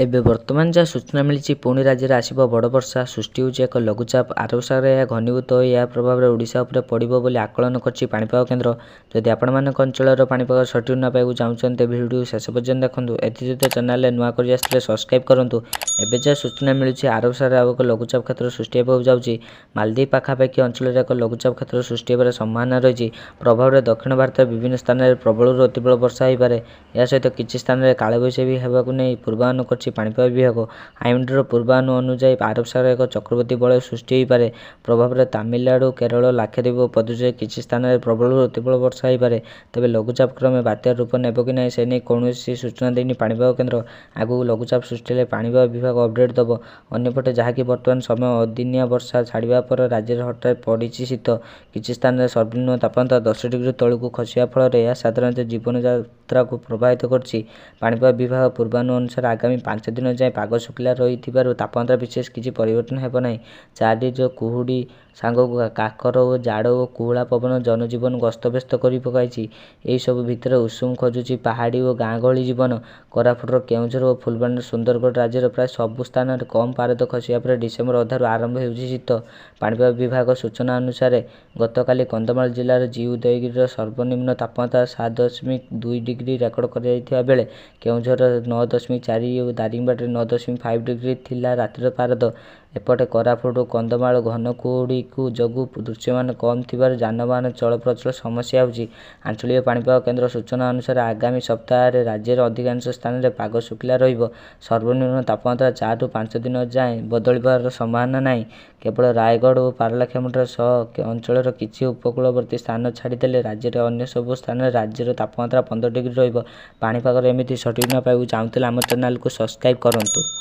ଏବେ ବର୍ତ୍ତମାନ ଯାହା ସୂଚନା ମିଳିଛି ପୁଣି ରାଜ୍ୟରେ ଆସିବ ବଡ଼ ବର୍ଷା। ସୃଷ୍ଟି ହେଉଛି ଏକ ଲଘୁଚାପ। ଆରବସାଗରରେ ଏହା ଘନୀଭୂତ ହୋଇ ଏହା ପ୍ରଭାବରେ ଓଡ଼ିଶା ଉପରେ ପଡ଼ିବ ବୋଲି ଆକଳନ କରିଛି ପାଣିପାଗ କେନ୍ଦ୍ର। ଯଦି ଆପଣମାନଙ୍କ ଅଞ୍ଚଳର ପାଣିପାଗ ସଠିକ୍ ନ ପାଇବାକୁ ଚାହୁଁଛନ୍ତି ତେବେ ଭିଡ଼ିଓ ଶେଷ ପର୍ଯ୍ୟନ୍ତ ଦେଖନ୍ତୁ। ଏଥିସହିତ ଚ୍ୟାନେଲରେ ନୂଆ କରି ଆସିଥିଲେ ସବସ୍କ୍ରାଇବ୍ କରନ୍ତୁ। ଏବେ ଯାହା ସୂଚନା ମିଳୁଛି ଆରବସାଗରରେ ଆଉ ଏକ ଲଘୁଚାପ କ୍ଷେତ୍ର ସୃଷ୍ଟି ହେବାକୁ ଯାଉଛି। ମାଳଦ୍ୱୀପ ପାଖାପାଖି ଅଞ୍ଚଳରେ ଏକ ଲଘୁଚାପ କ୍ଷେତ୍ର ସୃଷ୍ଟି ହେବାର ସମ୍ଭାବନା ରହିଛି। ପ୍ରଭାବରେ ଦକ୍ଷିଣ ଭାରତରେ ବିଭିନ୍ନ ସ୍ଥାନରେ ପ୍ରବଳରୁ ଅତିପ୍ରବଳ ବର୍ଷା ହୋଇପାରେ। ଏହା ସହିତ କିଛି ସ୍ଥାନରେ କାଳବୈଶାଖୀ ହେବାକୁ ନେଇ ପୂର୍ବାନୁମାନ କରିଛି ପାଣିପାଗ ବିଭାଗ। ଆଇଏମ୍ଡିର ପୂର୍ବାନୁମାନ ଅନୁଯାୟୀ ଆରବସାଗରରେ ଏକ ଚକ୍ରବାତୀ ବଳୟ ସୃଷ୍ଟି ହୋଇପାରେ। ପ୍ରଭାବରେ ତାମିଲନାଡୁ, କେରଳ, ଲାକ୍ଷାଦ୍ୱୀପ ଓ ପୁଡୁଚେରୀରେ କିଛି ସ୍ଥାନରେ ପ୍ରବଳରୁ ଅତିପ୍ରବଳ ବର୍ଷା ହୋଇପାରେ। ତେବେ ଲଘୁଚାପ କ୍ରମେ ବାତ୍ୟାର ରୂପ ନେବ କି ନାହିଁ ସେ ନେଇ କୌଣସି ସୂଚନା ଦେଇନି ପାଣିପାଗ କେନ୍ଦ୍ର। ଆଗକୁ ଲଘୁଚାପ ସୃଷ୍ଟି ହେଲେ ପାଣିପାଗ ବିଭାଗ ଅପଡେଟ୍ ଦେବ। ଅନ୍ୟପଟେ ଯାହାକି ବର୍ତ୍ତମାନ ସମୟ ଅଦିନିଆ ବର୍ଷା ଛାଡ଼ିବା ପରେ ରାଜ୍ୟରେ ହଠାତ୍ ପଡ଼ିଛି ଶୀତ। କିଛି ସ୍ଥାନରେ ସର୍ବନିମ୍ନ ତାପମାତ୍ରା 10 ଡିଗ୍ରୀ ତଳକୁ ଖସିବା ଫଳରେ ଏହା ସାଧାରଣତଃ ଜୀବନଯାତ୍ରାକୁ ପ୍ରଭାବିତ କରିଛି। ପାଣିପାଗ ବିଭାଗ ପୂର୍ବାନୁମାନ ଅନୁସାରେ ଆଗାମୀ 5 ଦିନ ଯାଏଁ ପାଗ ଶୁଖିଲା ରହିଥିବାରୁ ତାପମାତ୍ରା ବିଶେଷ କିଛି ପରିବର୍ତ୍ତନ ହେବ ନାହିଁ। 4 ଡିଗ୍ରୀର କୁହୁଡ଼ି ସାଙ୍ଗକୁ କାକର ଓ ଜାଡ଼ ଓ କୁହୁଳା ପବନ ଜନଜୀବନକୁ ଅସ୍ତବ୍ୟସ୍ତ କରି ପକାଇଛି। ଏହିସବୁ ଭିତରେ ଉଷୁମ ଖୋଜୁଛି ପାହାଡ଼ି ଓ ଗାଁ ଗହଳି ଜୀବନ। କୋରାପୁଟର କେଉଁଝର ଓ ଫୁଲବାଣୀର ସୁନ୍ଦରଗଡ଼ ରାଜ୍ୟର ପ୍ରାୟ ସବୁ ସ୍ଥାନରେ କମ୍ ପାରଦ ଖସିବା ପରେ ଡିସେମ୍ବର ଅଧାରୁ ଆରମ୍ଭ ହେଉଛି ଶୀତ। ପାଣିପାଗ ବିଭାଗ ସୂଚନା ଅନୁସାରେ ଗତକାଲି କନ୍ଧମାଳ ଜିଲ୍ଲାର ଉଦୟଗିରିର ସର୍ବନିମ୍ନ ତାପମାତ୍ରା 7.2 ଡିଗ୍ରୀ ରେକର୍ଡ କରାଯାଇଥିବା ବେଳେ କେଉଁଝରର 9.4 ଓ ଦାରିଙ୍ଗବାଡ଼ିରେ 9.5 ଡିଗ୍ରୀ ଥିଲା ରାତିର ପାରଦ। ଏପଟେ କୋରାପୁଟ ଓ କନ୍ଧମାଳ ଘନ କୁହୁଡ଼ି ଯୋଗୁଁ ଦୃଶ୍ୟମାନ କମ୍ ଥିବାରୁ ଯାନବାହନ ଚଳପ୍ରଚଳ ସମସ୍ୟା ହେଉଛି। ଆଞ୍ଚଳିକ ପାଣିପାଗ କେନ୍ଦ୍ର ସୂଚନା ଅନୁସାରେ ଆଗାମୀ ସପ୍ତାହରେ ରାଜ୍ୟର ଅଧିକାଂଶ ସ୍ଥାନରେ ପାଗ ଶୁଖିଲା ରହିବ। ସର୍ବନିମ୍ନ ତାପମାତ୍ରା 4ରୁ 5 ଦିନ ଯାଏଁ ବଦଳିବାର ସମ୍ଭାବନା ନାହିଁ। କେବଳ ରାୟଗଡ଼ ଓ ପାରଳାଖେମୁଣ୍ଡି ସହ ଅଞ୍ଚଳର କିଛି ଉପକୂଳବର୍ତ୍ତୀ ସ୍ଥାନ ଛାଡ଼ିଦେଲେ ରାଜ୍ୟର ଅନ୍ୟ ସବୁ ସ୍ଥାନରେ ରାଜ୍ୟର ତାପମାତ୍ରା 15 ଡିଗ୍ରୀ ରହିବ। ପାଣିପାଗର ଏମିତି ସଠିକ୍ ନ ପାଇବାକୁ ଚାହୁଁଥିଲେ ଆମ ଚ୍ୟାନେଲକୁ ସବସ୍କ୍ରାଇବ୍ କରନ୍ତୁ।